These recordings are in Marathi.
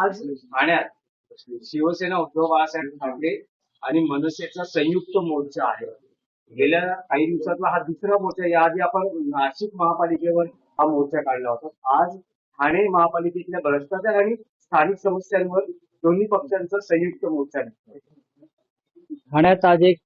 आज ठाण्यात शिवसेना उद्धव बाळासाहेब ठाकरे आणि मनसेचा संयुक्त मोर्चा आहे. गेल्या काही दिवसातला हा दुसरा मोर्चा. याआधी आपण नाशिक महापालिकेवर हा मोर्चा काढला होता. आज ठाणे महापालिकेतल्या भ्रष्टाचार आणि स्थानिक समस्यांवर दोन्ही पक्षांचा संयुक्त मोर्चा आहे. ठाण्यात आज एक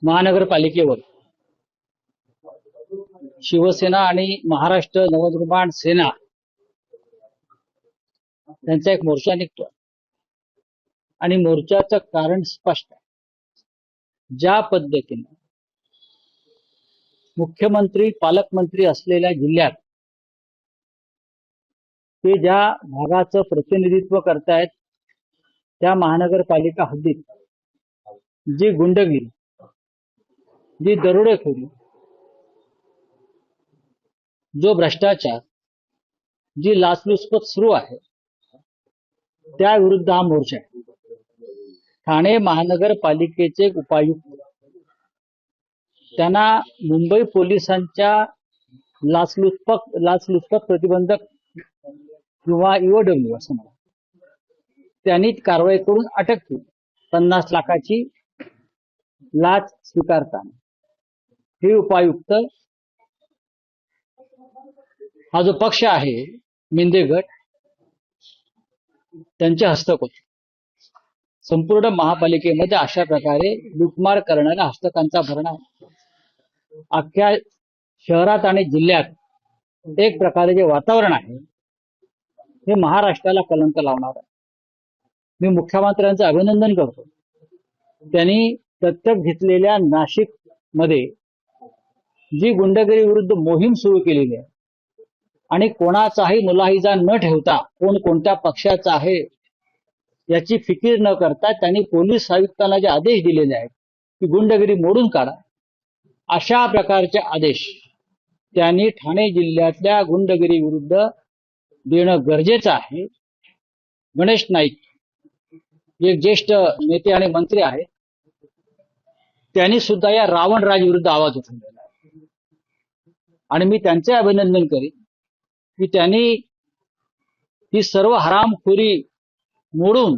महानगरपालिकेवर शिवसेना आणि महाराष्ट्र नवनिर्माण सेना त्यांचा एक मोर्चा निघतो आणि मोर्चाचं कारण स्पष्ट आहे. ज्या पद्धतीने मुख्यमंत्री पालकमंत्री असलेल्या जिल्ह्यात ते ज्या भागाचं प्रतिनिधित्व करतायत त्या महानगरपालिका हद्दीत जी गुंडगिरी, जी दरोडेखोरी, जो भ्रष्टाचार, जी लाचलुचपत सुरू आहे त्या विरुद्ध हा मोर्चा आहे. ठाणे महानगरपालिकेचे उपायुक्त त्यांना मुंबई पोलिसांच्या लाचलुचपत प्रतिबंधक किंवा ईओडब्ल्यू असं म्हणा, त्यांनी कारवाई करून अटक केली. 50 लाखाची लाच स्वीकारताना हे उपायुक्त, हा जो पक्ष आहे मिंदे गट, त्यांचे हस्तक होते. संपूर्ण महापालिकेमध्ये अशा प्रकारे लूटमार करणाऱ्या हस्तकांचा भरणा अख्ख्या शहरात आणि जिल्ह्यात एक प्रकारे जे वातावरण आहे हे महाराष्ट्राला कलंक लावणार आहे. मी मुख्यमंत्र्यांचं अभिनंदन करतो. त्यांनी दत्तक घेतलेल्या नाशिक मध्ये जी गुंडगिरी विरुद्ध मोहीम सुरू केलेली आहे आणि कोणाचाही मुलाहिजा न ठेवता कोण कोणत्या पक्षाचा आहे याची फिकीर न करता त्यांनी पोलीस आयुक्तांना जे आदेश दिलेले आहेत की गुंडगिरी मोडून काढा, अशा प्रकारचे आदेश त्यांनी ठाणे जिल्ह्यातल्या गुंडगिरी विरुद्ध देणं गरजेचं आहे. गणेश नाईक एक ज्येष्ठ नेते आणि मंत्री आहेत, त्यांनी सुद्धा या रावणराज विरुद्ध आवाज उठवलेला आहे आणि मी त्यांचे अभिनंदन करेन की त्यांनी ही सर्व हरामखोरी मोडून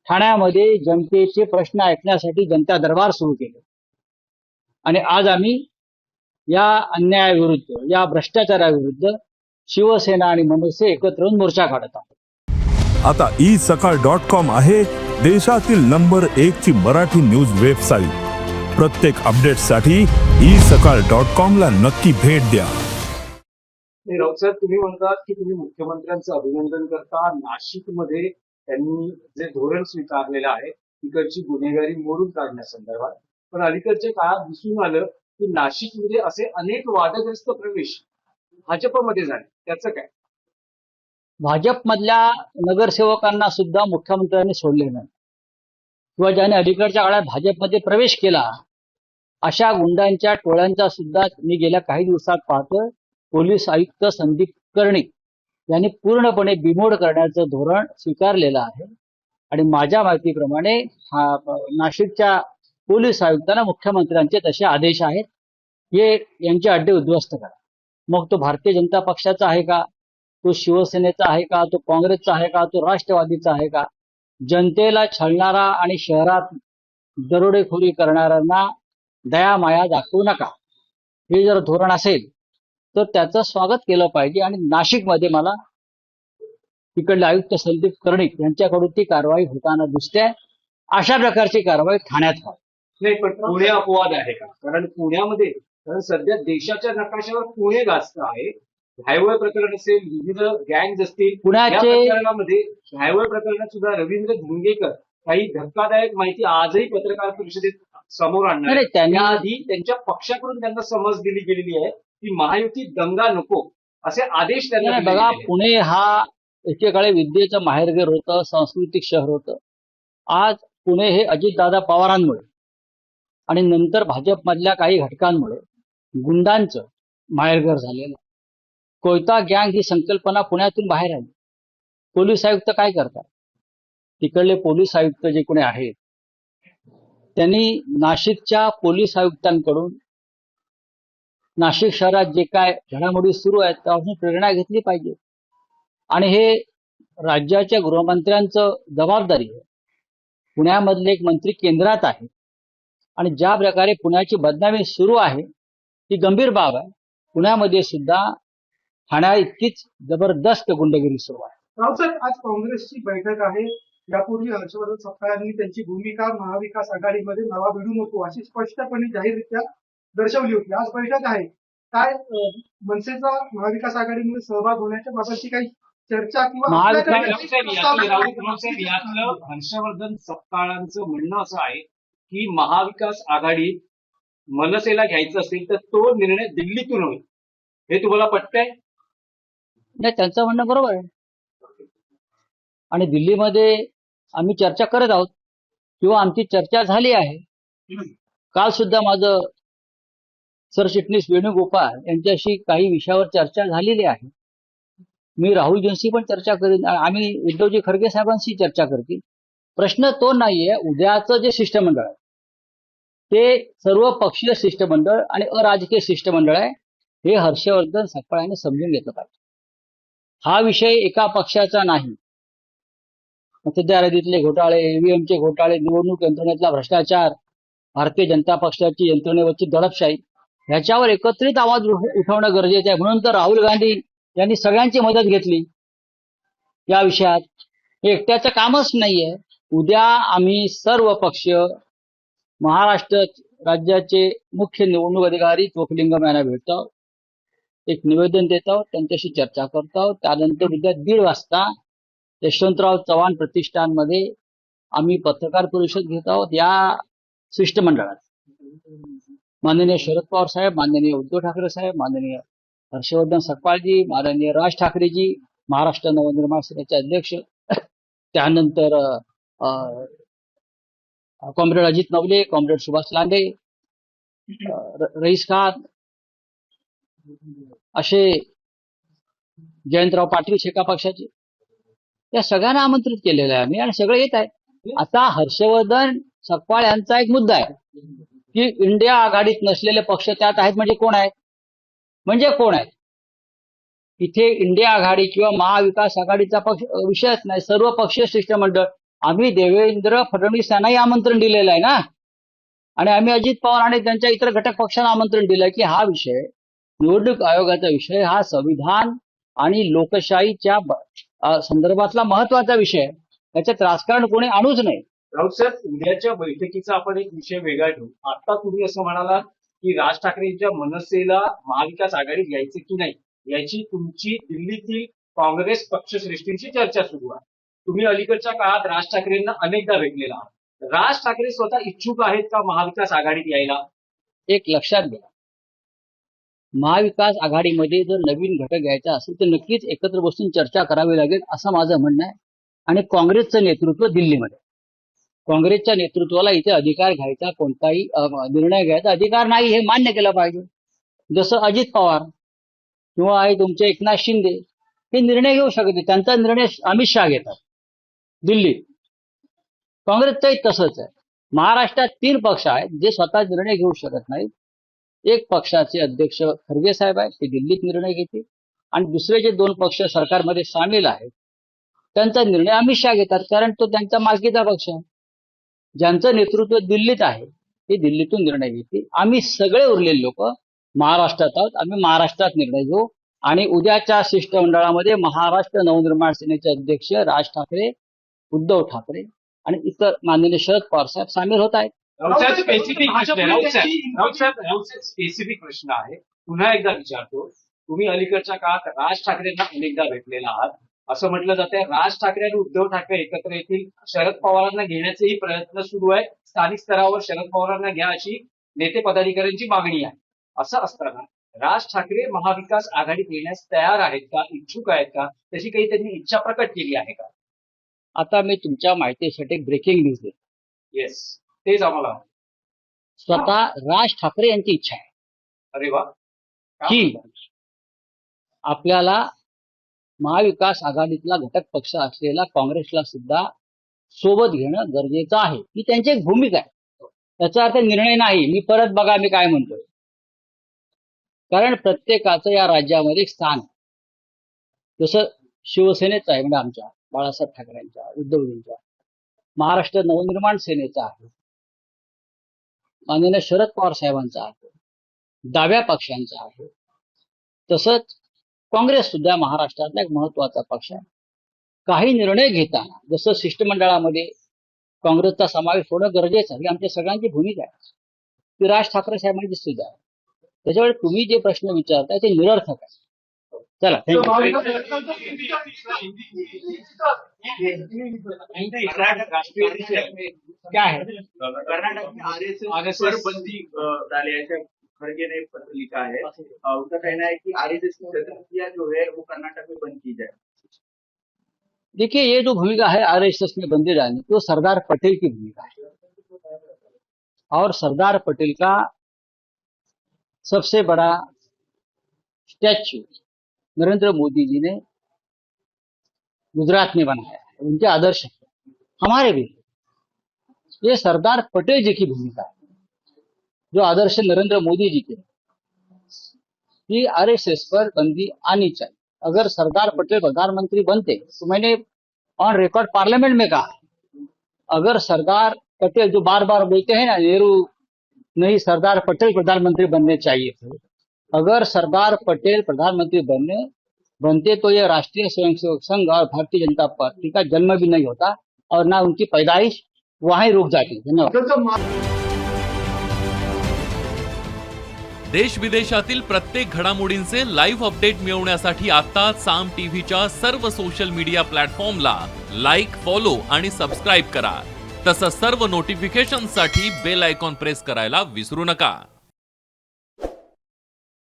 ठाण्यामध्ये जनतेचे प्रश्न ऐकण्यासाठी जनता दरबार सुरू केले आणि आज आम्ही या अन्यायाविरुद्ध, या भ्रष्टाचाराविरुद्ध शिवसेना आणि मनसे एकत्र येऊन मोर्चा काढत आहोत. आता isakal.com आहे देशातील नंबर 1 ची मराठी न्यूज वेबसाईट. प्रत्येक अपडेटसाठी isakal.com ला नक्की भेट द्या. राऊत साहेब, तुम्ही म्हणतात की तुम्ही मुख्यमंत्र्यांचं अभिनंदन करता. नाशिकमध्ये त्यांनी जे धोरण स्वीकारलेलं आहे तिकडची गुन्हेगारी मोडून काढण्यासंदर्भात, पण अलीकडच्या काळात दिसून आलं की नाशिकमध्ये असे अनेक वादग्रस्त प्रवेश भाजपमध्ये झाले. त्याचं काय? भाजपमधल्या नगरसेवकांना सुद्धा मुख्यमंत्र्यांनी सोडले नाही किंवा ज्याने अलीकडच्या काळात भाजपमध्ये प्रवेश केला अशा गुंडांच्या टोळ्यांचा सुद्धा मी गेल्या काही दिवसात पाहतोय. पोलीस आयुक्त संदीप कर्णिक यांनी पूर्णपणे बिमोड करण्याचं धोरण स्वीकारलेलं आहे आणि माझ्या माहितीप्रमाणे नाशिकच्या पोलीस आयुक्तांना मुख्यमंत्र्यांचे तसे आदेश आहेत, हे यांचे अड्डे उद्ध्वस्त करा. मग तो भारतीय जनता पक्षाचा आहे का, तो शिवसेनेचा आहे का, तो काँग्रेसचा आहे का, तो राष्ट्रवादीचा आहे का? जनतेला छळणारा आणि शहरात दरोडेखोरी करणाऱ्यांना दयामाया दाखवू नका. हे जर धोरण असेल तर त्याचं स्वागत केलं पाहिजे आणि नाशिकमध्ये मला तिकडले आयुक्त संदीप कर्णिक यांच्याकडून ती कारवाई होताना दिसते. अशा प्रकारची कारवाई ठाण्यात व्हावी. नाही, पण पुणे अपवाद आहे का? कारण पुण्यामध्ये सध्या देशाच्या नकाशावर पुणे गाजत आहे. हायवे प्रकरण असेल, विविध गँग्ज असतील, पुण्याचे प्रकरणामध्ये हायवे प्रकरणात सुद्धा रवींद्र धुंगेकर काही धक्कादायक माहिती आजही पत्रकार परिषदेत समोर आणणार. त्याआधी त्यांच्या पक्षाकडून त्यांना समज दिली गेलेली आहे की महायुती दंगा नको, असे आदेश त्यांना. बघा, पुणे हा एकेकाळी विद्येचं माहेरघर होतं, सांस्कृतिक शहर होतं. आज पुणे हे अजितदादा पवारांमुळे आणि नंतर भाजपमधल्या काही घटकांमुळे गुंडांचं माहेरघर झालेलं. कोयता गँग ही संकल्पना पुण्यातून बाहेर आली. पोलीस आयुक्त काय करतात? तिकडले पोलीस आयुक्त जे कोणी आहेत त्यांनी नाशिकच्या पोलीस आयुक्तांकडून नाशिक शहरात जे काय घडामोडी सुरू आहेत त्यापासून प्रेरणा घेतली पाहिजे. आणि हे राज्याच्या गृहमंत्र्यांचं जबाबदारी आहे. पुण्यामधले एक मंत्री केंद्रात आहे आणि ज्या प्रकारे पुण्याची बदनामी सुरू आहे ती गंभीर बाब आहे. पुण्यामध्ये सुद्धा ठाण्या इतकीच जबरदस्त गुंडगिरी सुरू आहे. रावसाहेब, आज काँग्रेसची बैठक आहे. यापूर्वी हर्षवर्धन सपकाळांनी त्यांची भूमिका महाविकास आघाडीमध्ये नवा भिडू नको अशी स्पष्टपणे जाहीररित्या दर्शवली होती. आज बैठक आहे. काय मनसेचा महाविकास आघाडीमध्ये सहभाग होण्याच्या बाबतची काही चर्चा किंवा महाविकास- यातलं हर्षवर्धन सपकाळांचं म्हणणं असं आहे की महाविकास आघाडी मनसेला घ्यायचं असेल तर तो निर्णय दिल्लीतून होईल. हे तुम्हाला पटतंय? नाही, त्यांचं म्हणणं बरोबर आहे. आणि दिल्लीमध्ये आम्ही चर्चा करत आहोत किंवा आमची चर्चा झाली आहे. काल सुद्धा माझं सरचिटणीस वेणुगोपाल यांच्याशी काही विषयावर चर्चा झालेली आहे. मी राहुलजींशी पण चर्चा करीन. आम्ही उद्धवजी खरगे साहेबांशी चर्चा करतील. प्रश्न तो नाहीये. उद्याचं जे शिष्टमंडळ आहे ते सर्व पक्षीय शिष्टमंडळ आणि अराजकीय शिष्टमंडळ आहे हे हर्षवर्धन सपकाळ यांनी समजून घेतलं पाहिजे. हा विषय एका पक्षाचा नाही. मतदारयादीतले घोटाळे, ईव्हीएमचे घोटाळे, निवडणूक यंत्रणेतला भ्रष्टाचार, भारतीय जनता पक्षाची यंत्रणेवरची दडपशाही ह्याच्यावर एकत्रित आवाज उठवणं गरजेचं आहे. म्हणून तर राहुल गांधी यांनी सगळ्यांची मदत घेतली या विषयात. हे एकट्याचं कामच नाहीये. उद्या आम्ही सर्व पक्ष महाराष्ट्र राज्याचे मुख्य निवडणूक अधिकारी चोखलिंगम यांना भेटतो, एक निवेदन देत आहोत, त्यांच्याशी चर्चा करतो. त्यानंतर उद्या 1:30 वाजता यशवंतराव चव्हाण प्रतिष्ठानमध्ये आम्ही पत्रकार परिषद घेत आहोत. या शिष्टमंडळात माननीय शरद पवार साहेब, माननीय उद्धव ठाकरे साहेब, माननीय हर्षवर्धन सपकाळजी, माननीय राज ठाकरेजी, महाराष्ट्र नवनिर्माण सेनेचे अध्यक्ष, त्यानंतर कॉम्रेड अजित नवले, कॉम्रेड सुभाष लांडे, रईस खान, असे जयंतराव पाटील शेका पक्षाचे, या सगळ्यांना आमंत्रित केलेलं आहे आम्ही आणि सगळे येत आहे. आता हर्षवर्धन सपकाळ यांचा एक मुद्दा आहे की इंडिया आघाडीत नसलेले पक्ष त्यात आहेत म्हणजे कोण आहेत? म्हणजे कोण आहेत? इथे इंडिया आघाडी किंवा महाविकास आघाडीचा पक्ष विषयच नाही. सर्व पक्षीय शिष्टमंडळ. आम्ही देवेंद्र फडणवीस यांनाही आमंत्रण दिलेलं आहे ना, आणि आम्ही अजित पवार आणि त्यांच्या इतर घटक पक्षांना आमंत्रण दिलंय की हा विषय, निवडणूक आयोगाचा विषय, हा संविधान आणि लोकशाहीच्या संदर्भातला महत्वाचा विषय आहे. त्याच्यात राजकारण कोणी आणूच नये. राऊतसाहेब, उद्याच्या बैठकीचा आपण एक विषय वेगळा ठेवू. आता तुम्ही असं म्हणालात की राज ठाकरेंच्या मनसेला महाविकास आघाडीत घ्यायचे की नाही याची तुमची दिल्लीतील काँग्रेस पक्षश्रेष्ठींची चर्चा सुरू आहे. तुम्ही अलीकडच्या काळात राज ठाकरेंना अनेकदा भेटलेला आहात. राज ठाकरे स्वतः इच्छुक आहेत का महाविकास आघाडीत यायला? एक लक्षात घ्या, महाविकास आघाडीमध्ये जर नवीन घटक घ्यायचा असेल तर नक्कीच एकत्र बसून चर्चा करावी लागेल असं माझं म्हणणं आहे. आणि काँग्रेसचं नेतृत्व दिल्लीमध्ये, काँग्रेसच्या नेतृत्वाला इथे अधिकार घ्यायचा, कोणताही निर्णय घ्यायचा अधिकार नाही हे मान्य केलं पाहिजे. जसं अजित पवार किंवा आहे तुमचे एकनाथ शिंदे हे निर्णय घेऊ शकते, त्यांचा निर्णय अमित शहा घेतात दिल्लीत. काँग्रेसचंही तसंच आहे. महाराष्ट्रात 3 पक्ष आहेत जे स्वतः निर्णय घेऊ शकत नाहीत. एक पक्षाचे अध्यक्ष खरगे साहेब आहेत, ते दिल्लीत निर्णय घेतील, आणि दुसरे जे 2 पक्ष सरकारमध्ये सामील आहेत त्यांचा निर्णय अमित शहा घेतात, कारण तो त्यांचा मालकीचा पक्ष आहे. ज्यांचं नेतृत्व दिल्लीत आहे ते दिल्लीतून निर्णय घेतील. आम्ही सगळे उरलेले लोक महाराष्ट्रात आहोत, आम्ही महाराष्ट्रात निर्णय घेऊ. आणि उद्याच्या शिष्टमंडळामध्ये महाराष्ट्र नवनिर्माण सेनेचे अध्यक्ष राज ठाकरे, उद्धव ठाकरे आणि इतर माननीय शरद पवार साहेब सामील होत आहेत. स्पेसिफिक प्रश्न आहे, पुन्हा एकदा विचारतो. तुम्ही अलीकडच्या काळात राज ठाकरेंना अनेकदा भेटलेला आहात. असं म्हटलं जातंय राज ठाकरे आणि उद्धव ठाकरे एकत्र येतील, शरद पवारांना घेण्याचेही प्रयत्न सुरू आहे. स्थानिक स्तरावर शरद पवारांना घ्या अशी नेते पदाधिकाऱ्यांची मागणी आहे. असं असताना राज ठाकरे महाविकास आघाडीत येण्यास तयार आहेत का, इच्छुक आहेत का, तशी काही त्यांनी इच्छा प्रकट केली आहे का? आता मी तुमच्या माहितीसाठी ब्रेकिंग न्यूज देतो. येस, तेच आम्हाला. स्वतः राज ठाकरे यांची इच्छा आहे अरे वा, की आपल्याला महाविकास आघाडीतला घटक पक्ष असलेला काँग्रेसला सुद्धा सोबत घेणं गरजेचं आहे. ही त्यांची एक भूमिका आहे. त्याचा अर्थ निर्णय नाही. मी परत बघा मी काय म्हणतोय, कारण प्रत्येकाचं या राज्यामध्ये स्थान आहे. जसं शिवसेनेचा आहे, म्हणजे आमच्या बाळासाहेब ठाकरेंच्या, उद्धवजींच्या. महाराष्ट्र नवनिर्माण सेनेचा आहे, माननीय शरद पवार साहेबांचा आहे, डाव्या पक्षांचा आहे. तसंच काँग्रेस सुद्धा महाराष्ट्रातला एक महत्वाचा पक्ष आहे. काही निर्णय घेताना जसं शिष्टमंडळामध्ये काँग्रेसचा समावेश होणं गरजेचं आहे, ही आमच्या सगळ्यांची भूमिका आहे. ती राज ठाकरे साहेबांची सुद्धा आहे. त्याच्यामुळे तुम्ही जे प्रश्न विचारताय ते निरर्थक आहे. चला, थँक्यू. काय आहे? कर्नाटक आरएसएस पर बंदी डाले ऐसे खड़गे ने पत्र लिखा है। उनका कहना है कि आरएसएस की गतिविधियां जो है वो कर्नाटक में बंद की जाए। देखिए, ये जो भूमिका है आरएसएस में बंदी डालने की, वो सरदार पटेल की भूमिका है, और सरदार पटेल का सबसे बड़ा स्टैच्यू नरेंद्र मोदी जी ने गुजरात में बनाया है, उनके आदर्श है, हमारे भी। ये सरदार पटेल जी की भूमिका है, जो आदर्श नरेंद्र मोदी जी के, कि आरएसएस पर बंदी आनी चाहिए। अगर सरदार पटेल प्रधानमंत्री बनते तो मैंने ऑन रिकॉर्ड पार्लियामेंट में कहा, अगर सरदार पटेल जो बार बार बोलते हैं ना, नेहरू नहीं सरदार पटेल प्रधानमंत्री बनने चाहिए थे, अगर सरदार पटेल प्रधानमंत्री बनते तो ये राष्ट्रीय स्वयंसेवक संघ और भारतीय जनता पार्टी का जन्म भी नहीं होता, और ना उनकी पैदाइश वहां ही रुक जाती। धन्यवाद। देश विदेशातील प्रत्येक घडामोडींचे लाईव्ह अपडेट मिळवण्यासाठी आता साम टीव्हीच्या सर्व सोशल मीडिया प्लॅटफॉर्मला लाईक, फॉलो आणि सबस्क्राईब करा. तसंच सर्व नोटिफिकेशनसाठी बेल आयकॉन प्रेस करायला विसरू नका.